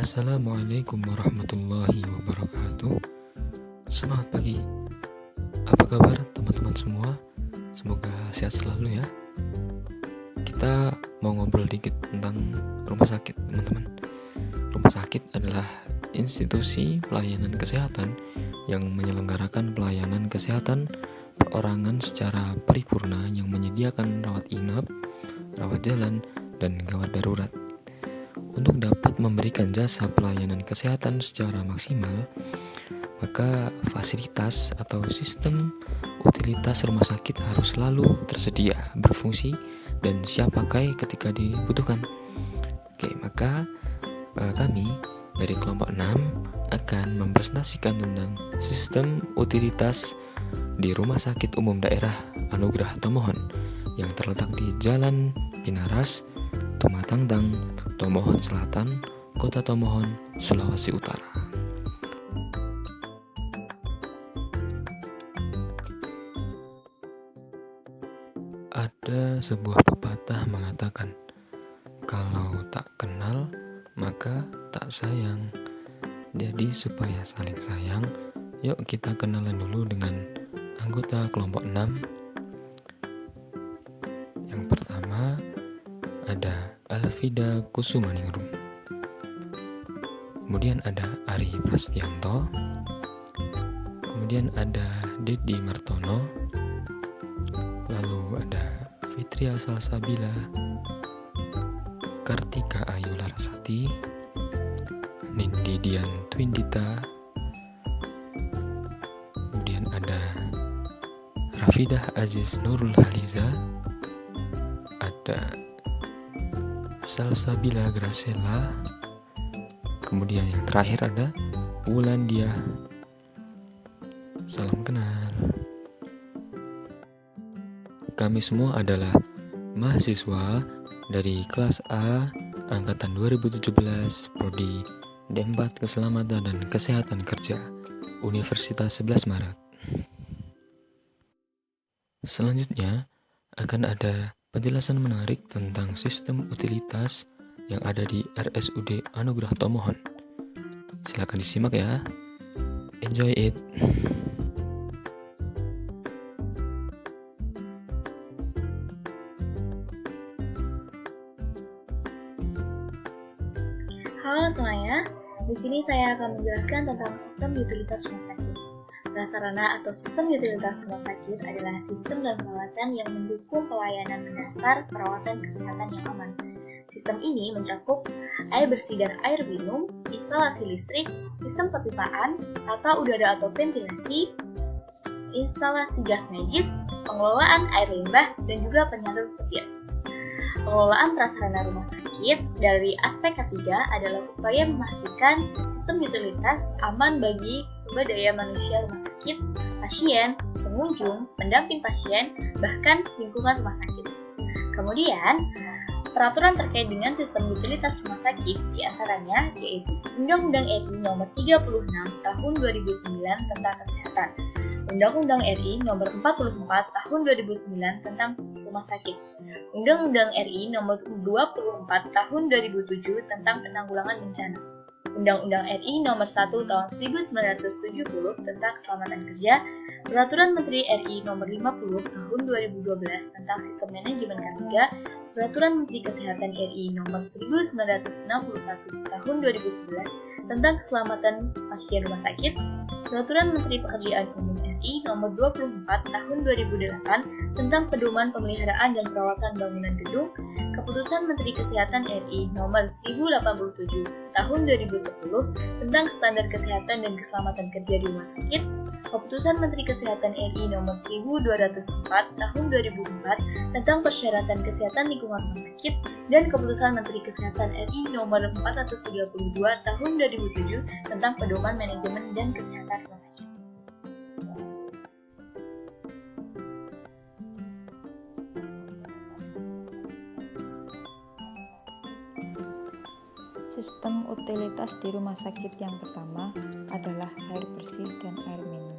Assalamualaikum warahmatullahi wabarakatuh. Semangat pagi. Apa kabar teman-teman semua? Semoga sehat selalu ya. Kita mau ngobrol dikit tentang rumah sakit, teman-teman. Rumah sakit adalah institusi pelayanan kesehatan yang menyelenggarakan pelayanan kesehatan perorangan secara paripurna yang menyediakan rawat inap, rawat jalan, dan gawat darurat. Untuk dapat memberikan jasa pelayanan kesehatan secara maksimal, maka fasilitas atau sistem utilitas rumah sakit harus selalu tersedia, berfungsi, dan siap pakai ketika dibutuhkan. Maka kami dari kelompok 6 akan mempresentasikan tentang sistem utilitas di Rumah Sakit Umum Daerah Anugerah Tomohon yang terletak di Jalan Pinaras, Tumatangtang, Tomohon Selatan, Kota Tomohon, Sulawesi Utara. Ada sebuah pepatah mengatakan, kalau tak kenal, maka tak sayang. Jadi supaya saling sayang, yuk kita kenalan dulu dengan anggota kelompok 6. Yang pertama ada Alvida Kusumaningrum. Kemudian ada Ari Prastianto. Kemudian ada Dedi Martono. Lalu ada Fitria Salsabila, Kartika Ayu Larasati, Nindi Dian Twindita. Kemudian ada Rafidah Aziz Nurul Haliza, ada Salsabila Gracela. Kemudian yang terakhir ada Wulandia. Salam kenal. Kami semua adalah mahasiswa dari kelas A angkatan 2017 Prodi D4 Keselamatan dan Kesehatan Kerja Universitas 11 Maret. Selanjutnya akan ada penjelasan menarik tentang sistem utilitas yang ada di RSUD Anugerah Tomohon. Silakan disimak ya. Enjoy it. Halo semuanya, di sini saya akan menjelaskan tentang sistem utilitas rumah sakit. Prasarana atau sistem utilitas rumah sakit adalah sistem dan peralatan yang mendukung pelayanan mendasar perawatan kesehatan yang aman. Sistem ini mencakup air bersih dan air minum, instalasi listrik, sistem perpipaan, tata udara atau ventilasi, instalasi gas medis, pengelolaan air limbah, dan juga penyalur petir. Pengelolaan prasarana rumah sakit dari aspek ketiga adalah upaya memastikan sistem utilitas aman bagi sumber daya manusia rumah sakit, pasien, pengunjung, pendamping pasien, bahkan lingkungan rumah sakit. Kemudian, peraturan terkait dengan sistem utilitas rumah sakit diantaranya yaitu Undang-Undang RI Nomor 36 Tahun 2009 tentang Kesehatan, Undang-Undang RI Nomor 44 Tahun 2009 tentang Rumah Sakit, Undang-Undang RI Nomor 24 Tahun 2007 tentang Penanggulangan Bencana, Undang-Undang RI Nomor 1 Tahun 1970 tentang Keselamatan Kerja, Peraturan Menteri RI Nomor 50 Tahun 2012 tentang Sistem Manajemen K3, Peraturan Menteri Kesehatan RI Nomor 1961 Tahun 2011 tentang Keselamatan Pasien Rumah Sakit, Peraturan Menteri Pekerjaan Umum RI Nomor 24 Tahun 2008 tentang Pedoman Pemeliharaan dan Perawatan Bangunan Gedung, Keputusan Menteri Kesehatan RI Nomor 1087 Tahun 2010 tentang Standar Kesehatan dan Keselamatan Kerja di Rumah Sakit, Keputusan Menteri Kesehatan RI Nomor 1204 Tahun 2004 tentang Persyaratan Kesehatan Lingkungan Rumah Sakit, dan Keputusan Menteri Kesehatan RI Nomor 432 Tahun 2007 tentang Pedoman Manajemen dan Kesehatan Rumah Sakit. Sistem utilitas di rumah sakit yang pertama adalah air bersih dan air minum.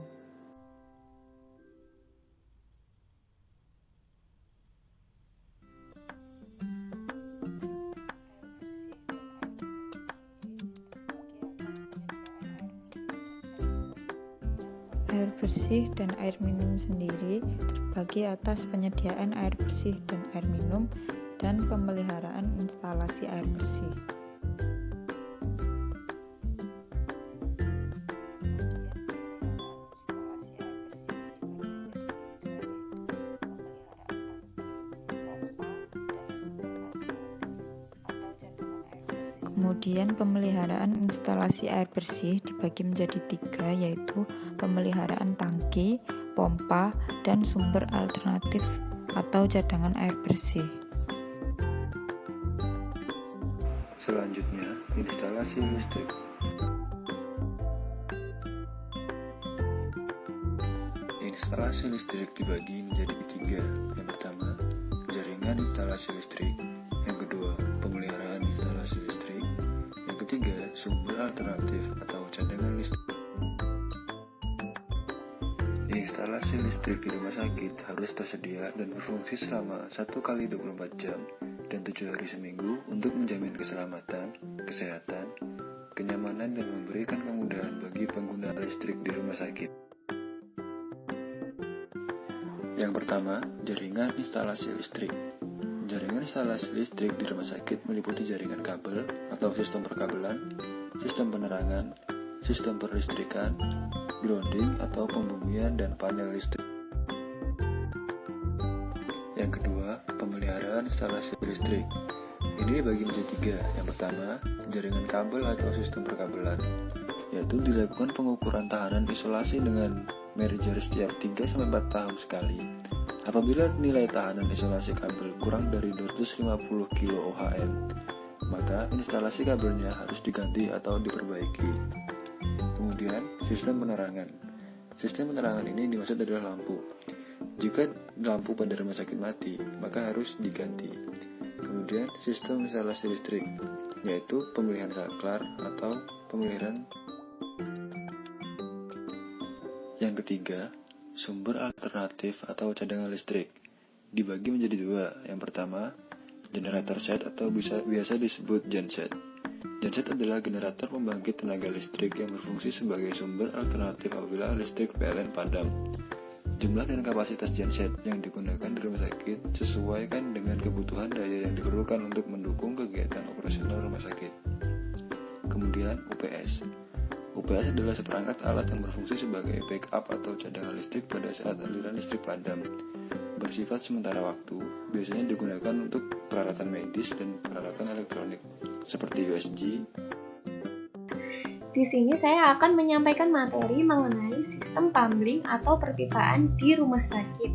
Air bersih dan air minum sendiri terbagi atas penyediaan air bersih dan air minum dan pemeliharaan instalasi air bersih. Kemudian pemeliharaan instalasi air bersih dibagi menjadi 3, yaitu pemeliharaan tangki, pompa, dan sumber alternatif atau cadangan air bersih. Selanjutnya, instalasi listrik. Instalasi listrik dibagi menjadi 3. Yang pertama, jaringan instalasi listrik. Yang kedua, pemeliharaan instalasi listrik. Yang ketiga, sumber alternatif atau cadangan listrik. Instalasi listrik di rumah sakit harus tersedia dan berfungsi selama 1x24 jam dan 7 hari seminggu untuk menjamin keselamatan, kesehatan, kenyamanan, dan memberikan kemudahan bagi pengguna listrik di rumah sakit. Yang pertama, jaringan instalasi listrik. Jaringan instalasi listrik di rumah sakit meliputi jaringan kabel atau sistem perkabelan, sistem penerangan, sistem perlistrikan, grounding atau pembumian, dan panel listrik. Yang kedua, pemeliharaan instalasi listrik. Ini dibagi menjadi 3. Yang pertama, jaringan kabel atau sistem perkabelan, yaitu dilakukan pengukuran tahanan isolasi dengan merger setiap 3-4 tahun sekali. Apabila nilai tahanan isolasi kabel kurang dari 250 kOhm, maka instalasi kabelnya harus diganti atau diperbaiki. Kemudian, sistem penerangan. Sistem penerangan ini dimaksud adalah lampu. Jika lampu pada rumah sakit mati, maka harus diganti. Kemudian, sistem instalasi listrik, yaitu pemilihan saklar atau pemeliharaan. Yang ketiga, sumber alternatif atau cadangan listrik. Dibagi menjadi 2. Yang pertama, generator set atau biasa disebut genset. Genset adalah generator pembangkit tenaga listrik yang berfungsi sebagai sumber alternatif apabila listrik PLN padam. Jumlah dan kapasitas genset yang digunakan di rumah sakit sesuaikan dengan kebutuhan daya yang diperlukan untuk mendukung kegiatan operasional rumah sakit. Kemudian, UPS. UPS adalah seperangkat alat yang berfungsi sebagai backup atau cadangan listrik pada saat aliran listrik padam. Bersifat sementara waktu, biasanya digunakan untuk peralatan medis dan peralatan elektronik, seperti USG. Di sini saya akan menyampaikan materi mengenai sistem pumping atau perpipaan di rumah sakit.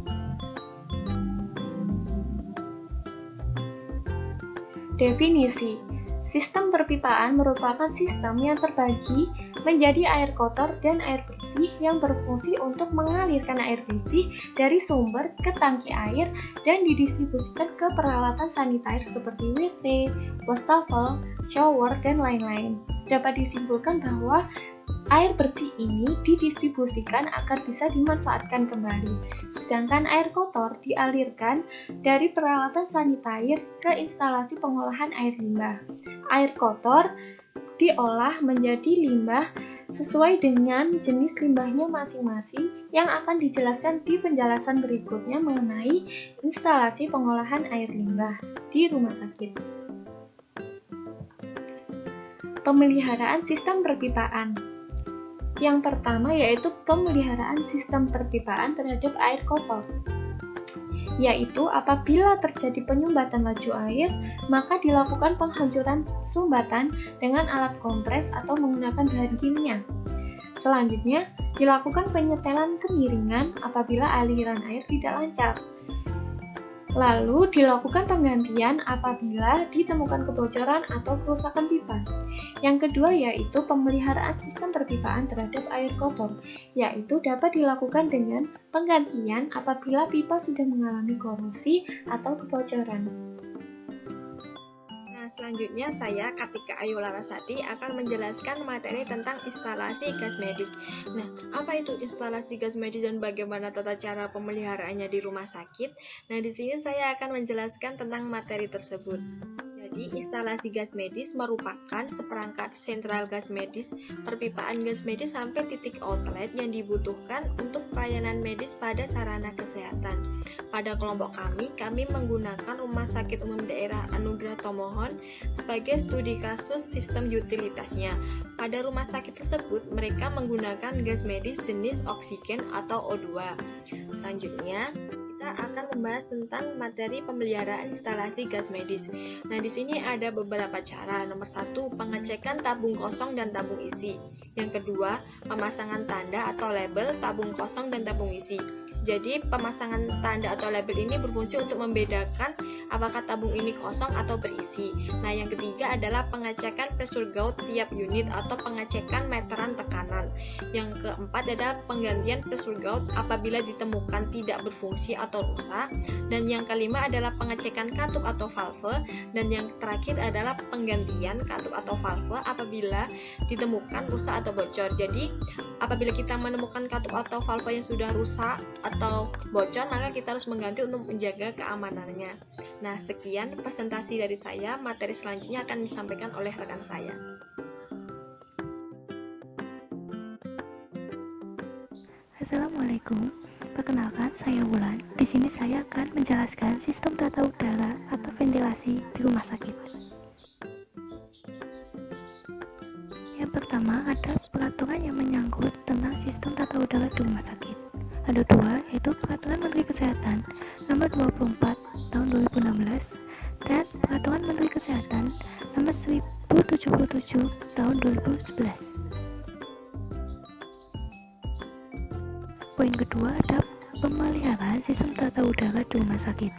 Definisi: sistem perpipaan merupakan sistem yang terbagi menjadi air kotor dan air bersih yang berfungsi untuk mengalirkan air bersih dari sumber ke tangki air dan didistribusikan ke peralatan sanitair seperti WC, wastafel, shower, dan lain-lain. Dapat disimpulkan bahwa air bersih ini didistribusikan agar bisa dimanfaatkan kembali, sedangkan air kotor dialirkan dari peralatan sanitair ke instalasi pengolahan air limbah. Air kotor diolah menjadi limbah sesuai dengan jenis limbahnya masing-masing yang akan dijelaskan di penjelasan berikutnya mengenai instalasi pengolahan air limbah di rumah sakit. Pemeliharaan sistem perpipaan. Yang pertama yaitu pemeliharaan sistem perpipaan terhadap air kotor, yaitu apabila terjadi penyumbatan laju air, maka dilakukan penghancuran sumbatan dengan alat kompres atau menggunakan bahan kimia. Selanjutnya, dilakukan penyetelan kemiringan apabila aliran air tidak lancar. Lalu, dilakukan penggantian apabila ditemukan kebocoran atau kerusakan pipa. Yang kedua yaitu pemeliharaan sistem perpipaan terhadap air kotor, yaitu dapat dilakukan dengan penggantian apabila pipa sudah mengalami korosi atau kebocoran. Selanjutnya saya, Kartika Ayu Larasati, akan menjelaskan materi tentang instalasi gas medis. Nah, apa itu instalasi gas medis dan bagaimana tata cara pemeliharaannya di rumah sakit? Nah, di sini saya akan menjelaskan tentang materi tersebut. Jadi, instalasi gas medis merupakan seperangkat sentral gas medis, perpipaan gas medis sampai titik outlet yang dibutuhkan untuk pelayanan medis pada sarana kesehatan. Pada kelompok kami menggunakan Rumah Sakit Umum Daerah Anugerah Tomohon sebagai studi kasus sistem utilitasnya. Pada rumah sakit tersebut, mereka menggunakan gas medis jenis oksigen atau O2. Selanjutnya, kita akan membahas tentang materi pemeliharaan instalasi gas medis. Nah, di sini ada beberapa cara. Nomor 1, pengecekan tabung kosong dan tabung isi. Yang kedua, pemasangan tanda atau label tabung kosong dan tabung isi. Jadi, pemasangan tanda atau label ini berfungsi untuk membedakan apakah tabung ini kosong atau berisi. Nah, yang ketiga adalah pengecekan pressure gauge tiap unit atau pengecekan meteran tekanan. Yang keempat adalah penggantian pressure gauge apabila ditemukan tidak berfungsi atau rusak. Dan yang kelima adalah pengecekan katup atau valve. Dan yang terakhir adalah penggantian katup atau valve apabila ditemukan rusak atau bocor. Jadi, apabila kita menemukan katup atau valve yang sudah rusak atau bocor, maka kita harus mengganti untuk menjaga keamanannya. Nah, sekian presentasi dari saya. Materi selanjutnya akan disampaikan oleh rekan saya. Assalamualaikum. Perkenalkan, saya Wulan. Di sini saya akan menjelaskan sistem tata udara atau ventilasi di rumah sakit. Yang pertama ada peraturan yang menyangkut tentang sistem tata udara di rumah sakit. Ada dua, yaitu Peraturan Menteri Kesehatan Nomor 24 Tahun 2016 dan Peraturan Menteri Kesehatan Nomor 1077 Tahun 2011. Poin kedua ada pemeliharaan sistem tata udara di rumah sakit.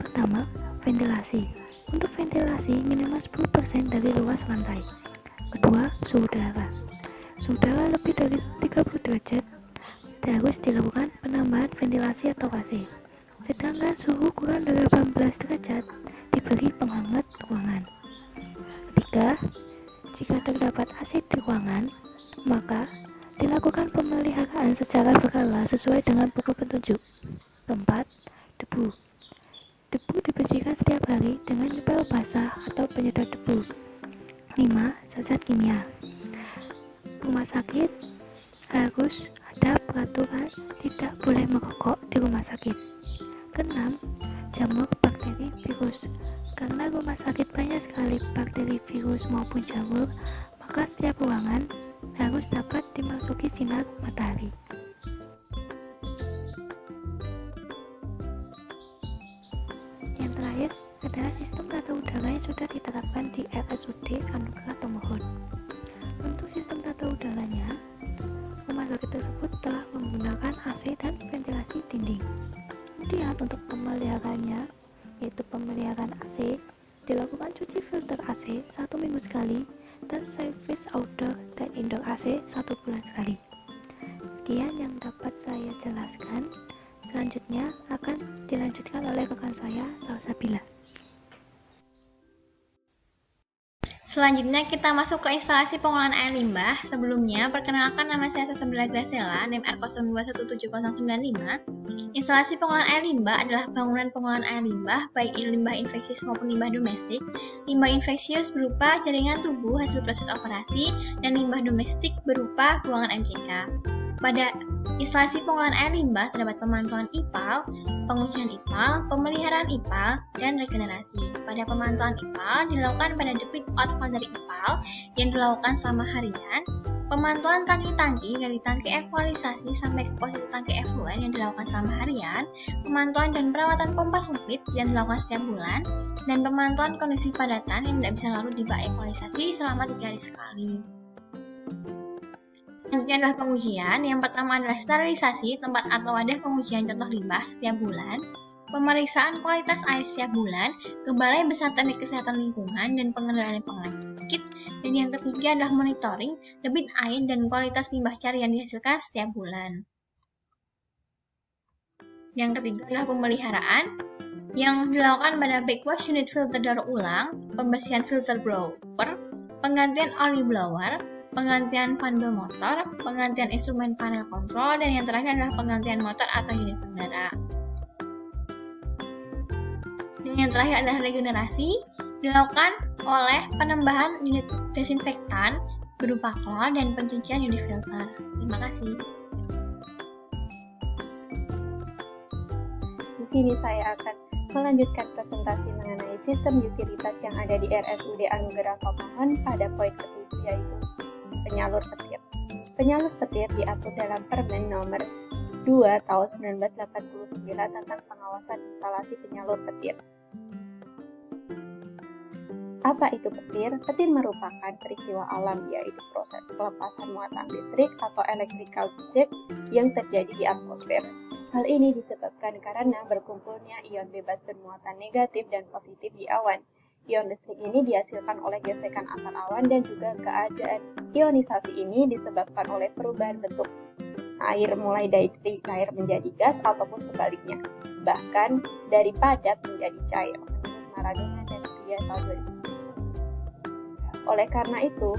Pertama, ventilasi. Untuk ventilasi minimal 10% dari luas lantai. Kedua, suhu udara. Suhu udara lebih dari 30 derajat harus dilakukan penambahan ventilasi atau AC. Sedangkan suhu kurang dari 18 derajat diberi penghangat ruangan. Ketiga, jika terdapat AC di ruangan, maka dilakukan pemeliharaan secara berkala sesuai dengan pokok petunjuk. Keempat, debu. Debu dibersihkan setiap hari dengan nyepel basah atau penyedot debu. 5. Zat kimia. Rumah sakit harus ada peraturan tidak boleh merokok di rumah sakit. Keenam, jamur, bakteri, virus. Karena rumah sakit banyak sekali bakteri, virus maupun jamur, maka setiap ruangan harus dapat dimasuki sinar matahari. Yang terakhir adalah sistem tata udara yang sudah diterapkan di RSUD Anugerah Tomohon. Untuk sistem tata udaranya, rumah sakit tersebut telah menggunakan AC dan ventilasi dinding. Kemudian untuk pemeliharaannya, yaitu pemeliharaan AC, dilakukan cuci filter AC 1 minggu sekali dan servis outdoor dan indoor AC 1 bulan sekali. Sekian yang dapat saya jelaskan. Selanjutnya akan dilanjutkan oleh rekan saya, Salsabila. Selanjutnya kita masuk ke instalasi pengolahan air limbah. Sebelumnya, perkenalkan nama saya Salsabila Graciela, NIM R02179095. Instalasi pengolahan air limbah adalah bangunan pengolahan air limbah, baik limbah infeksius maupun limbah domestik. Limbah infeksius berupa jaringan tubuh hasil proses operasi, dan limbah domestik berupa buangan MCK. Pada instalasi pengolahan air limbah terdapat pemantauan IPAL, pengujian IPAL, pemeliharaan IPAL, dan regenerasi. Pada pemantauan IPAL dilakukan pada debit outflow dari IPAL yang dilakukan selama harian, pemantauan tangki-tangki dari tangki evaluasi sampai posisi tangki efluen yang dilakukan selama harian, pemantauan dan perawatan pompa sumpit yang dilakukan setiap bulan, dan pemantauan kondisi padatan yang tidak bisa larut di bak evaluasi selama 3 hari sekali. Selanjutnya adalah pengujian. Yang pertama adalah sterilisasi tempat atau wadah pengujian contoh limbah setiap bulan, pemeriksaan kualitas air setiap bulan ke Balai Besar Teknik Kesehatan Lingkungan dan Pengendalian Penyakit, dan yang ketiga adalah monitoring debit air dan kualitas limbah cair yang dihasilkan setiap bulan. Yang ketiga adalah pemeliharaan yang dilakukan pada backwash unit filter daur ulang, pembersihan filter blower, penggantian oli blower, penggantian panel motor, penggantian instrumen panel kontrol, dan yang terakhir adalah penggantian motor atau unit penggerak. Dan yang terakhir adalah regenerasi, dilakukan oleh penambahan unit desinfektan berupa klor dan pencucian unit filter. Terima kasih. Di sini saya akan melanjutkan presentasi mengenai sistem utilitas yang ada di RSUD Anugerah Pamuhan pada poin ke-7, yaitu penyalur petir. Penyalur petir diatur dalam Permen Nomor 2 Tahun 1989 tentang pengawasan instalasi penyalur petir. Apa itu petir? Petir merupakan peristiwa alam, yaitu proses pelepasan muatan listrik atau electrical jets yang terjadi di atmosfer. Hal ini disebabkan karena berkumpulnya ion bebas bermuatan negatif dan positif di awan. Ion listrik ini dihasilkan oleh gesekan antar awan dan juga keadaan ionisasi ini disebabkan oleh perubahan bentuk air mulai dari cair menjadi gas ataupun sebaliknya, bahkan dari padat menjadi cair menurut Maradona dan Ria tahun 2000. Oleh karena itu,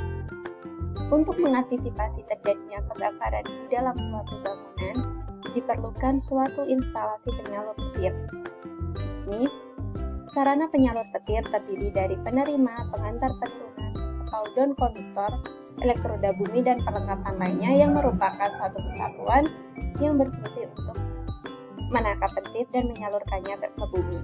untuk mengantisipasi terjadinya kebakaran di dalam suatu bangunan, diperlukan suatu instalasi penyalur petir. Ini, sarana penyalur petir terdiri dari penerima, pengantar penurunan, atau down konduktor, elektroda bumi, dan perlengkapan lainnya yang merupakan satu kesatuan yang berfungsi untuk menangkap petir dan menyalurkannya ke bumi.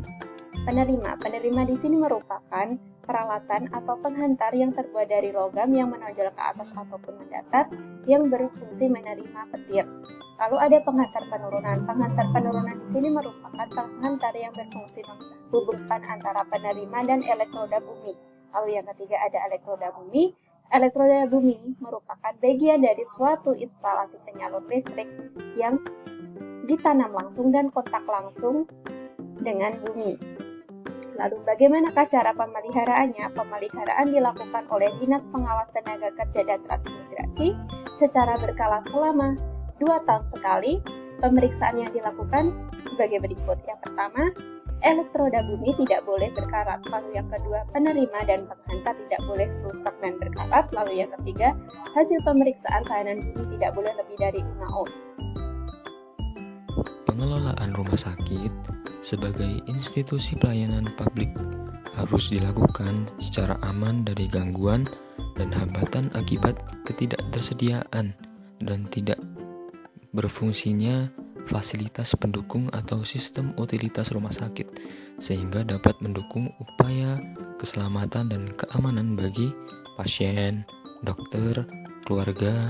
Penerima di sini merupakan peralatan atau penghantar yang terbuat dari logam yang menonjol ke atas ataupun mendatar yang berfungsi menerima petir. Lalu ada penghantar penurunan. Penghantar penurunan di sini merupakan penghantar yang berfungsi menghubungkan antara penerima dan elektroda bumi. Lalu yang ketiga ada elektroda bumi. Elektroda bumi merupakan bagian dari suatu instalasi penyalur listrik yang ditanam langsung dan kontak langsung dengan bumi. Lalu bagaimanakah cara pemeliharaannya? Pemeliharaan dilakukan oleh Dinas Pengawas Tenaga Kerja dan Transmigrasi secara berkala selama 2 tahun sekali. Pemeriksaan yang dilakukan sebagai berikut. Yang pertama, elektroda bumi tidak boleh berkarat. Lalu yang kedua, penerima dan penghantar tidak boleh rusak dan berkarat. Lalu yang ketiga, hasil pemeriksaan tahanan bumi tidak boleh lebih dari 5 ohm. Pengelolaan rumah sakit sebagai institusi pelayanan publik harus dilakukan secara aman dari gangguan dan hambatan akibat ketidaktersediaan dan tidak berfungsinya fasilitas pendukung atau sistem utilitas rumah sakit, sehingga dapat mendukung upaya keselamatan dan keamanan bagi pasien, dokter, keluarga,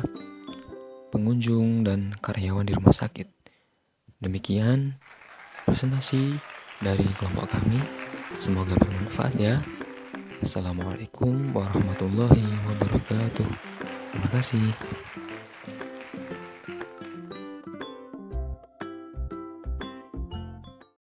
pengunjung, dan karyawan di rumah sakit. Demikian presentasi dari kelompok kami. Semoga bermanfaat ya. Assalamualaikum warahmatullahi wabarakatuh. Terima kasih.